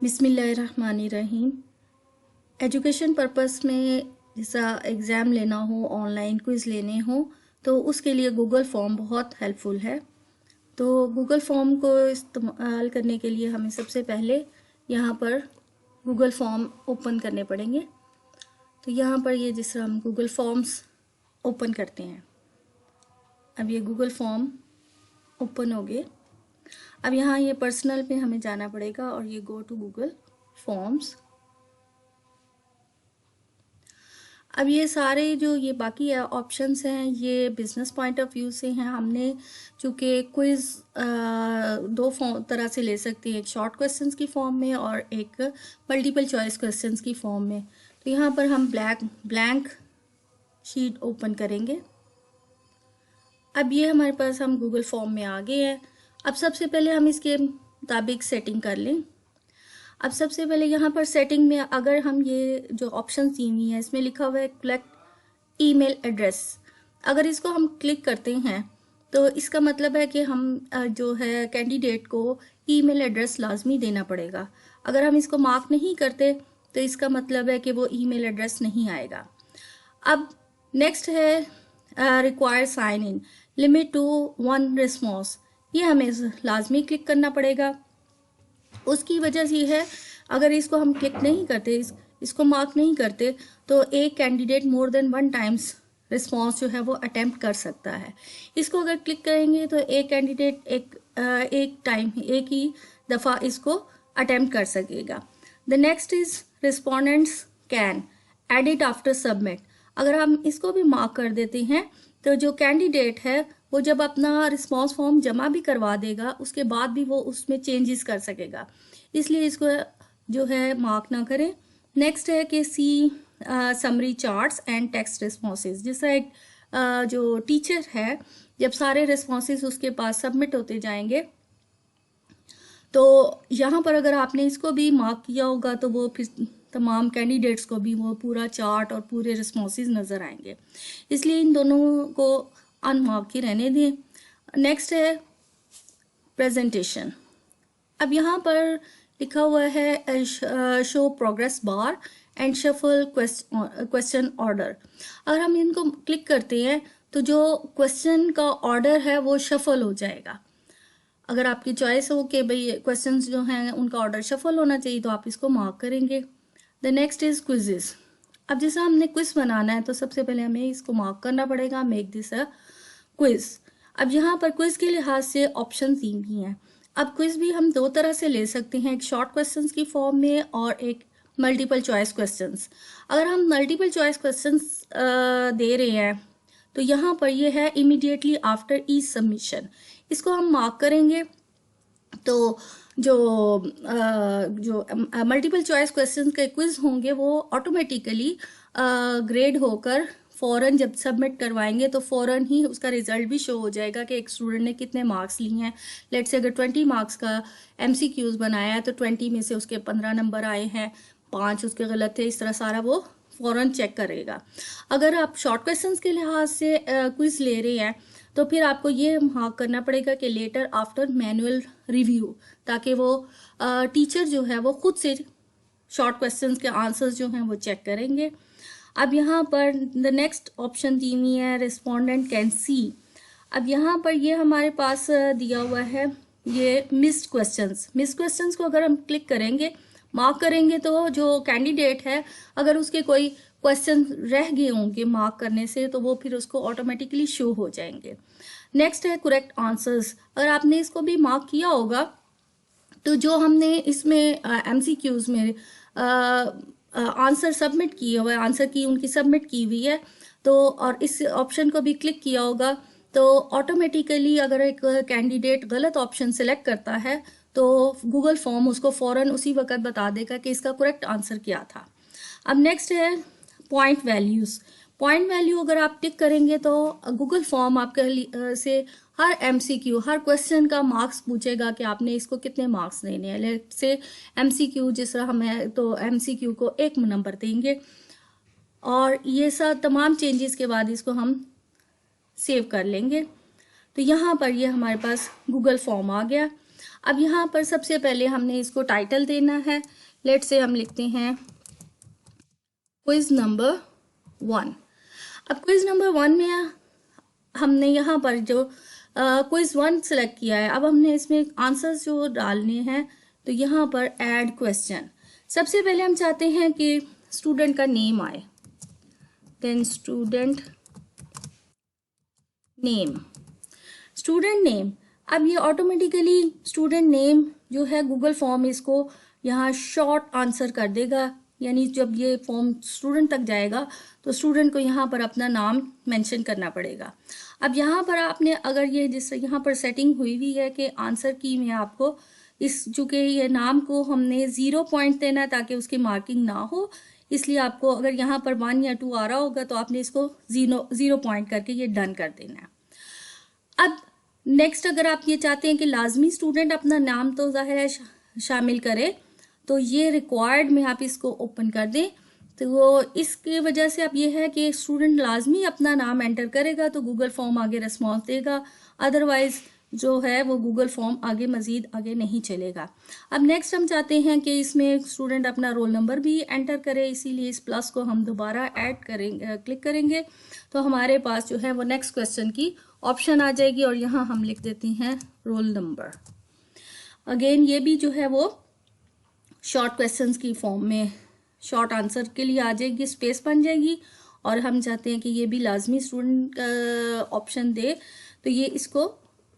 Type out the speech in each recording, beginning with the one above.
बिस्मिल्लाहिर्रहमानिर्रहीम। Education purpose में जैसा एग्ज़ाम लेना हो, ऑनलाइन क्विज़ लेने हो, तो उसके लिए गूगल फॉर्म बहुत हेल्पफुल है। तो गूगल फॉर्म को इस्तेमाल करने के लिए हमें सबसे पहले यहाँ पर गूगल फॉर्म ओपन करने पड़ेंगे। तो यहाँ पर ये जिस तरह हम गूगल फॉर्म्स ओपन करते हैं, अब ये गूगल फॉर्म ओपन हो गए। अब यहाँ ये पर्सनल पे हमें जाना पड़ेगा और ये गो टू गूगल फॉर्म्स। अब ये सारे जो ये बाकी ऑप्शंस हैं ये बिजनेस पॉइंट ऑफ व्यू से हैं। हमने चूँकि क्विज़ दो तरह से ले सकते हैं, एक शॉर्ट क्वेश्चंस की फॉर्म में और एक मल्टीपल चॉइस क्वेश्चंस की फॉर्म में। तो यहाँ पर हम ब्लैंक शीट ओपन करेंगे। अब ये हमारे पास हम गूगल फॉर्म में आ गए हैं। अब सबसे पहले हम इसके मुताबिक सेटिंग कर लें। अब सबसे पहले यहाँ पर सेटिंग में अगर हम ये जो ऑप्शन दी हुई है इसमें लिखा हुआ है कलेक्ट ईमेल एड्रेस, अगर इसको हम क्लिक करते हैं तो इसका मतलब है कि हम जो है कैंडिडेट को ईमेल एड्रेस लाजमी देना पड़ेगा। अगर हम इसको मार्क नहीं करते तो इसका मतलब है कि वो ईमेल एड्रेस नहीं आएगा। अब नेक्स्ट है require sign in limit to 1 response, ये हमें लाजमी क्लिक करना पड़ेगा। उसकी वजह ये है अगर इसको हम क्लिक नहीं करते, इसको मार्क नहीं करते, तो एक candidate more than 1 times response जो है वो अटेम्प्ट कर सकता है। इसको अगर क्लिक करेंगे तो एक कैंडिडेट एक ही दफ़ा इसको अटेम्प्ट कर सकेगा। The next is respondents can edit after submit, अगर हम इसको भी मार्क कर देते हैं तो जो कैंडिडेट है वो जब अपना रिस्पॉन्स फॉर्म जमा भी करवा देगा उसके बाद भी वो उसमें चेंजेस कर सकेगा, इसलिए इसको जो है मार्क ना करें। नेक्स्ट है कि see summary charts and text responses, जैसा एक जो टीचर है जब सारे रिस्पॉन्सेज उसके पास सबमिट होते जाएंगे तो यहाँ पर अगर आपने इसको भी मार्क किया होगा तो वो फिर तमाम कैंडिडेट्स को भी वो पूरा चार्ट और पूरे रिस्पॉन्सेज नज़र आएंगे, इसलिए इन दोनों को अनमार्क ही रहने दें। नेक्स्ट है प्रेजेंटेशन। अब यहाँ पर लिखा हुआ है show progress bar and shuffle question order, अगर हम इनको क्लिक करते हैं तो जो क्वेश्चन का ऑर्डर है वो शफल हो जाएगा। अगर आपकी चॉइस हो कि भाई क्वेश्चंस जो हैं उनका ऑर्डर शफल होना चाहिए तो आप इसको मार्क करेंगे। The next is quizzes. अब जैसा हमने क्विज बनाना है तो सबसे पहले हमें इसको मार्क करना पड़ेगा, मेक दिस अ क्विज। अब यहाँ पर क्विज के लिहाज से ऑप्शन 3 भी हैं। अब क्विज भी हम 2 तरह से ले सकते हैं, एक शॉर्ट क्वेश्चंस की फॉर्म में और एक मल्टीपल चॉइस क्वेश्चंस। अगर हम मल्टीपल चॉइस क्वेश्चंस दे रहे हैं तो यहाँ पर ये है इमीडिएटली आफ्टर ई सबमिशन, इसको हम मार्क करेंगे तो जो मल्टीपल चॉइस क्वेश्चंस के क्विज होंगे वो ऑटोमेटिकली ग्रेड होकर फ़ौरन जब सबमिट करवाएंगे तो फ़ौरन ही उसका रिजल्ट भी शो हो जाएगा कि एक स्टूडेंट ने कितने मार्क्स लिए हैं। लेट्स से अगर 20 मार्क्स का MCQs बनाया है तो 20 में से उसके 15 नंबर आए हैं, 5 उसके गलत थे, इस तरह सारा वो फ़ौरन चेक करेगा। अगर आप शॉर्ट क्वेश्चंस के लिहाज से क्विज ले रहे हैं तो फिर आपको ये मार्क करना पड़ेगा कि लेटर आफ्टर मैनुअल रिव्यू, ताकि वो टीचर जो है वो खुद से शॉर्ट क्वेश्चंस के आंसर्स जो हैं वो चेक करेंगे। अब यहाँ पर द नेक्स्ट ऑप्शन दी हुई है रिस्पोंडेंट कैन सी। अब यहाँ पर ये हमारे पास दिया हुआ है ये मिस्ड क्वेश्चंस को अगर हम क्लिक करेंगे, मार्क करेंगे तो जो कैंडिडेट है अगर उसके कोई क्वेश्चन रह गए होंगे मार्क करने से तो वो फिर उसको ऑटोमेटिकली शो हो जाएंगे। नेक्स्ट है करेक्ट आंसर्स, अगर आपने इसको भी मार्क किया होगा तो जो हमने इसमें MCQs में आंसर सबमिट किए हुए आंसर की उनकी सबमिट की हुई है तो और इस ऑप्शन को भी क्लिक किया होगा तो ऑटोमेटिकली अगर एक कैंडिडेट गलत ऑप्शन सिलेक्ट करता है तो गूगल फॉर्म उसको फ़ौरन उसी वक्त बता देगा कि इसका करेक्ट आंसर क्या था। अब नेक्स्ट है पॉइंट वैल्यू अगर आप टिक करेंगे तो गूगल फॉर्म आपके से हर MCQ हर क्वेश्चन का मार्क्स पूछेगा कि आपने इसको कितने मार्क्स देने हैं। लेट से MCQ जिस तरह हम है तो MCQ को 1 नंबर देंगे और ये सब तमाम चेंजेस के बाद इसको हम सेव कर लेंगे। तो यहाँ पर ये हमारे पास गूगल फॉर्म आ गया। अब यहाँ पर सबसे पहले हमने इसको टाइटल देना है। लेट से हम लिखते हैं क्विज नंबर 1। अब क्विज नंबर 1 में हमने यहाँ पर जो क्विज 1 सेलेक्ट किया है, अब हमने इसमें आंसर्स जो डालने हैं, तो यहाँ पर ऐड क्वेश्चन। सबसे पहले हम चाहते हैं कि स्टूडेंट का नेम आए, then student name, student name. अब ये ऑटोमेटिकली स्टूडेंट नेम जो है गूगल फॉर्म इसको यहाँ शॉर्ट आंसर कर देगा, यानी जब ये फॉर्म स्टूडेंट तक जाएगा तो स्टूडेंट को यहाँ पर अपना नाम मेंशन करना पड़ेगा। अब यहाँ पर आपने अगर ये जिस यहाँ पर सेटिंग हुई हुई है कि आंसर की में आपको इस चूँकि ये नाम को हमने 0 पॉइंट देना है ताकि उसकी मार्किंग ना हो, इसलिए आपको अगर यहाँ पर 1 या 2 आ रहा होगा तो आपने इसको 0 पॉइंट करके ये डन कर देना है। अब नेक्स्ट अगर आप ये चाहते हैं कि लाजमी स्टूडेंट अपना नाम तो जाहिर है शामिल करे, तो ये रिक्वायर्ड में आप इसको ओपन कर दें। तो वो इसकी वजह से अब ये है कि स्टूडेंट लाजमी अपना नाम एंटर करेगा तो गूगल फॉर्म आगे रिस्पॉन्स देगा, अदरवाइज जो है वो गूगल फॉर्म आगे मज़ीद आगे नहीं चलेगा। अब नेक्स्ट हम चाहते हैं कि इसमें स्टूडेंट अपना रोल नंबर भी एंटर करे, इसीलिए इस प्लस को हम दोबारा ऐड करेंगे, क्लिक करेंगे तो हमारे पास जो है वो नेक्स्ट क्वेश्चन की ऑप्शन आ जाएगी और यहाँ हम लिख देते हैं रोल नंबर। अगेन ये भी जो है वो शॉर्ट क्वेश्चंस की फॉर्म में शॉर्ट आंसर के लिए आ जाएगी, स्पेस बन जाएगी, और हम चाहते हैं कि ये भी लाजमी स्टूडेंट ऑप्शन दे, तो ये इसको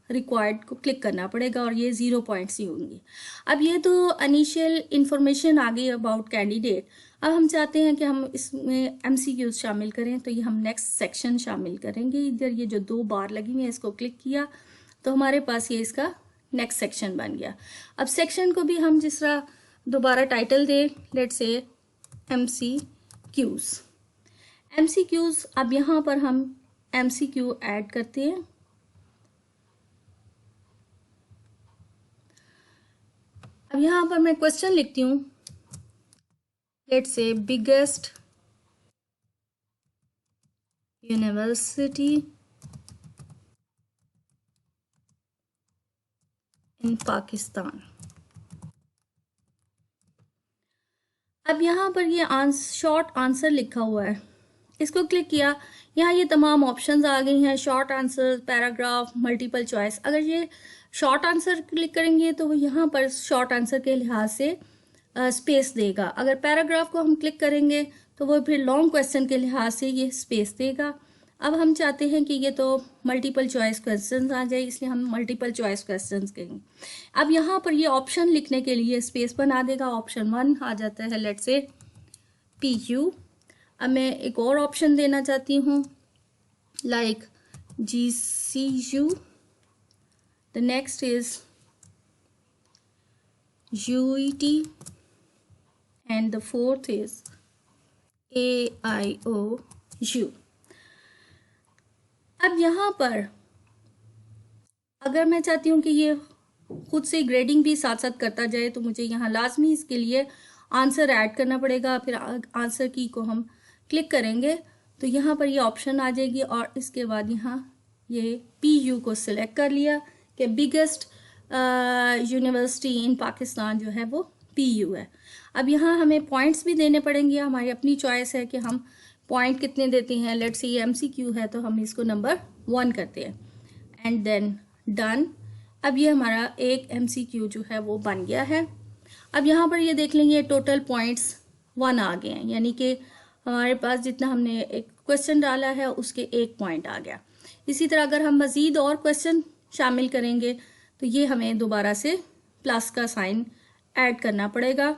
रिक्वायर्ड को क्लिक करना पड़ेगा और ये 0 पॉइंट्स ही होंगे। अब ये तो इनिशियल इंफॉर्मेशन आ गई अबाउट कैंडिडेट। अब हम चाहते हैं कि हम इसमें MCQs शामिल करें, तो ये हम नेक्स्ट सेक्शन शामिल करेंगे। इधर ये जो 2 बार लगी हुई है इसको क्लिक किया तो हमारे पास ये इसका नेक्स्ट सेक्शन बन गया। अब सेक्शन को भी हम जिस तरह दोबारा टाइटल दें, लेट्स से MCQs। MCQs, अब यहाँ पर हम MCQ ऐड करते हैं। अब यहाँ पर मैं क्वेश्चन लिखती हूँ, लेट्स से बिगेस्ट यूनिवर्सिटी इन पाकिस्तान। अब यहाँ पर ये शॉर्ट आंसर लिखा हुआ है, इसको क्लिक किया, यहाँ ये तमाम ऑप्शंस आ गई हैं, short answer, paragraph, multiple choice. अगर ये शॉर्ट आंसर क्लिक करेंगे तो यहाँ पर शॉर्ट आंसर के लिहाज से स्पेस देगा। अगर पैराग्राफ को हम क्लिक करेंगे तो वो फिर लॉन्ग क्वेश्चन के लिहाज से ये स्पेस देगा। अब हम चाहते हैं कि ये तो मल्टीपल चॉइस क्वेश्चंस आ जाए, इसलिए हम मल्टीपल चॉइस क्वेश्चंस कहेंगे। अब यहाँ पर ये ऑप्शन लिखने के लिए स्पेस बना देगा, ऑप्शन 1 आ जाता है, लेट्स से PU। अब मैं एक और ऑप्शन देना चाहती हूँ, like GCU, the next is UET, and the fourth is AIOU। अब यहाँ पर अगर मैं चाहती हूँ कि ये खुद से ग्रेडिंग भी साथ साथ करता जाए, तो मुझे यहाँ लाजमी इसके लिए आंसर ऐड करना पड़ेगा। फिर आंसर की को हम क्लिक करेंगे तो यहाँ पर ये ऑप्शन आ जाएगी, और इसके बाद यहाँ ये PU को सिलेक्ट कर लिया कि बिगेस्ट यूनिवर्सिटी इन पाकिस्तान जो है वो PU है। अब यहाँ हमें पॉइंट्स भी देने पड़ेंगे, हमारी अपनी चॉइस है कि हम पॉइंट कितने देते हैं। लेट्स से ये MCQ है तो हम इसको नंबर 1 करते हैं, एंड देन डन। अब ये हमारा एक MCQ जो है वो बन गया है। अब यहाँ पर ये देख लेंगे टोटल पॉइंट्स 1 आ गए हैं, यानी कि हमारे पास जितना हमने एक क्वेश्चन डाला है उसके 1 पॉइंट आ गया। इसी तरह अगर हम मज़ीद और क्वेश्चन शामिल करेंगे तो ये हमें दोबारा से प्लस का साइन ऐड करना पड़ेगा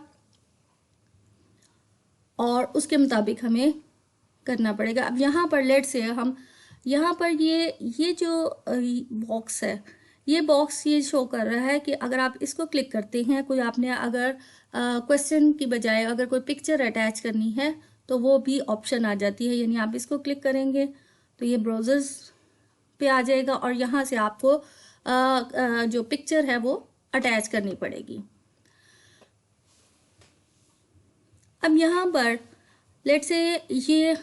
और उसके मुताबिक हमें करना पड़ेगा। अब यहाँ पर लेट से हम यहाँ पर ये जो बॉक्स है, ये बॉक्स ये शो कर रहा है कि अगर आप इसको क्लिक करते हैं, कोई आपने अगर क्वेश्चन की बजाय अगर कोई पिक्चर अटैच करनी है तो वो भी ऑप्शन आ जाती है। यानी आप इसको क्लिक करेंगे तो ये ब्राउजर्स पे आ जाएगा और यहाँ से आपको जो पिक्चर है वो अटैच करनी पड़ेगी। अब यहाँ पर लेट से ये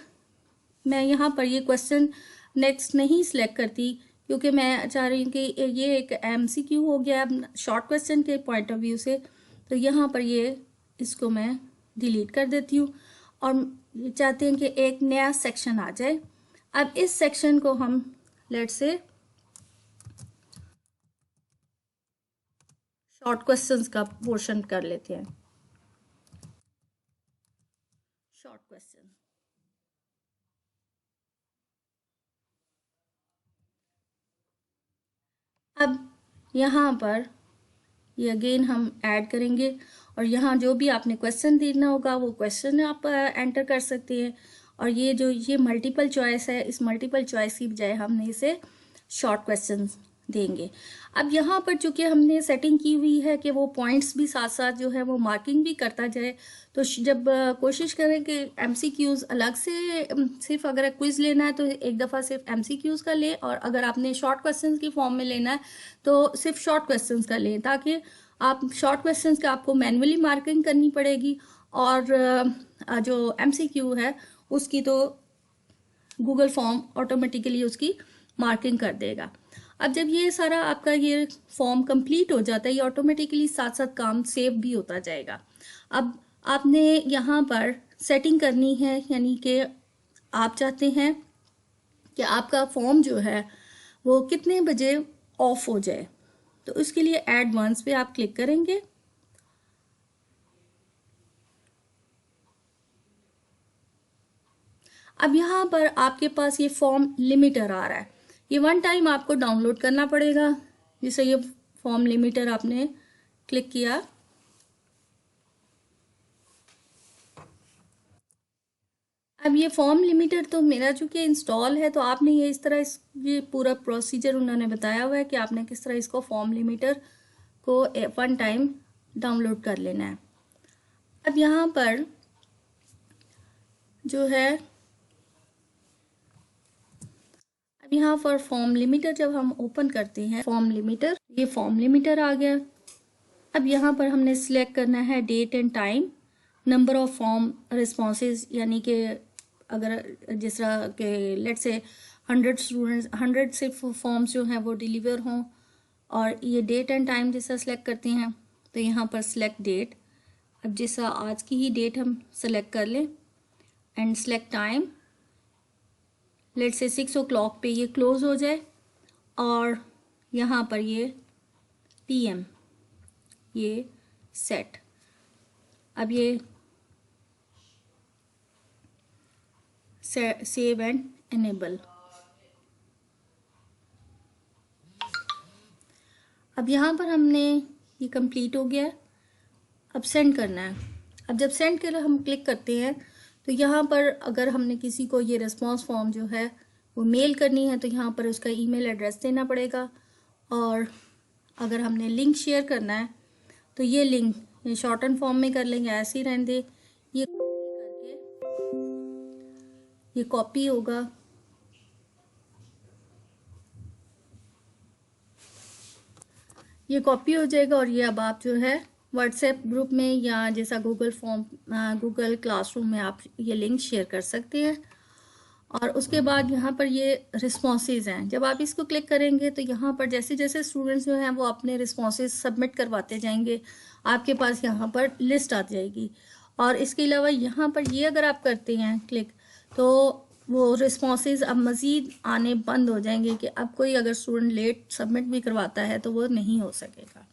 मैं यहाँ पर ये क्वेश्चन नेक्स्ट नहीं सिलेक्ट करती, क्योंकि मैं चाह रही हूँ कि ये एक MCQ हो गया शॉर्ट क्वेश्चन के पॉइंट ऑफ व्यू से, तो यहाँ पर ये इसको मैं डिलीट कर देती हूँ और चाहते हैं कि एक नया सेक्शन आ जाए। अब इस सेक्शन को हम लेट्स से शॉर्ट क्वेश्चंस का पोर्शन कर लेते हैं। शॉर्ट क्वेश्चन, अब यहाँ पर ये अगेन हम ऐड करेंगे और यहाँ जो भी आपने क्वेश्चन देना होगा वो क्वेश्चन आप एंटर कर सकते हैं। और ये जो ये मल्टीपल चॉइस है, इस मल्टीपल चॉइस की बजाय हमने इसे शॉर्ट क्वेश्चन देंगे। अब यहाँ पर चूंकि हमने सेटिंग की हुई है कि वो पॉइंट्स भी साथ साथ जो है वो मार्किंग भी करता जाए, तो जब कोशिश करें कि MCQs अलग से सिर्फ अगर क्विज लेना है तो एक दफ़ा सिर्फ MCQs का लें, और अगर आपने शॉर्ट क्वेश्चंस की फॉर्म में लेना है तो सिर्फ शॉर्ट क्वेश्चंस का लें, ताकि आप शॉर्ट क्वेश्चंस का आपको मैन्युअली मार्किंग करनी पड़ेगी और जो MCQ है उसकी तो गूगल फॉर्म ऑटोमेटिकली उसकी मार्किंग कर देगा। अब जब ये सारा आपका ये फॉर्म कंप्लीट हो जाता है, ये ऑटोमेटिकली साथ साथ काम सेव भी होता जाएगा। अब आपने यहाँ पर सेटिंग करनी है, यानी कि आप चाहते हैं कि आपका फॉर्म जो है वो कितने बजे ऑफ हो जाए, तो उसके लिए एडवांस पे आप क्लिक करेंगे। अब यहाँ पर आपके पास ये फॉर्म लिमिटर आ रहा है, ये वन टाइम आपको डाउनलोड करना पड़ेगा। जैसे ये फॉर्म लिमिटर आपने क्लिक किया, अब ये फॉर्म लिमिटर तो मेरा चूंकि इंस्टॉल है, तो आपने ये इस तरह ये पूरा प्रोसीजर उन्होंने बताया हुआ है कि आपने किस तरह इसको फॉर्म लिमिटर को वन टाइम डाउनलोड कर लेना है। अब यहाँ पर जो है, अब यहाँ पर फॉर्म लिमिटर जब हम ओपन करते हैं फॉर्म लिमिटर, ये फॉर्म लिमिटर आ गया। अब यहाँ पर हमने सिलेक्ट करना है date and time, number of form responses, यानी कि अगर जिस तरह के लेट्स से 100 स्टूडेंट्स 100 सिर्फ फॉर्म्स जो हैं वो डिलीवर हों, और ये डेट एंड टाइम जैसा सिलेक्ट करते हैं तो यहाँ पर सिलेक्ट डेट, अब जैसा आज की ही डेट हम सेलेक्ट कर लें and select time, let's say 6 o'clock पे ये क्लोज हो जाए, और यहाँ पर ये PM ये सेट। अब ये सेव एंड एनेबल। अब यहाँ पर हमने ये कंप्लीट हो गया, अब सेंड करना है। अब जब सेंड के लिए हम क्लिक करते हैं तो यहाँ पर अगर हमने किसी को ये रिस्पॉन्स फॉर्म जो है वो मेल करनी है तो यहाँ पर उसका ईमेल एड्रेस देना पड़ेगा, और अगर हमने लिंक शेयर करना है तो ये लिंक शॉर्टन फॉर्म में कर लेंगे, ऐसे ही रहने दे, ये करके ये कॉपी होगा, ये कॉपी हो जाएगा, और ये अब आप जो है व्हाट्सएप ग्रुप में या जैसा गूगल क्लासरूम में आप ये लिंक शेयर कर सकते हैं। और उसके बाद यहाँ पर ये रिस्पॉन्सेज हैं, जब आप इसको क्लिक करेंगे तो यहाँ पर जैसे जैसे स्टूडेंट्स जो हैं वो अपने रिस्पॉन्सेज सबमिट करवाते जाएंगे, आपके पास यहाँ पर लिस्ट आ जाएगी। और इसके अलावा यहाँ पर ये अगर आप करते हैं क्लिक, तो वो रिस्पॉन्सेज अब मज़ीद आने बंद हो जाएंगे कि अब कोई अगर स्टूडेंट लेट सबमिट भी करवाता है तो वो नहीं हो सकेगा।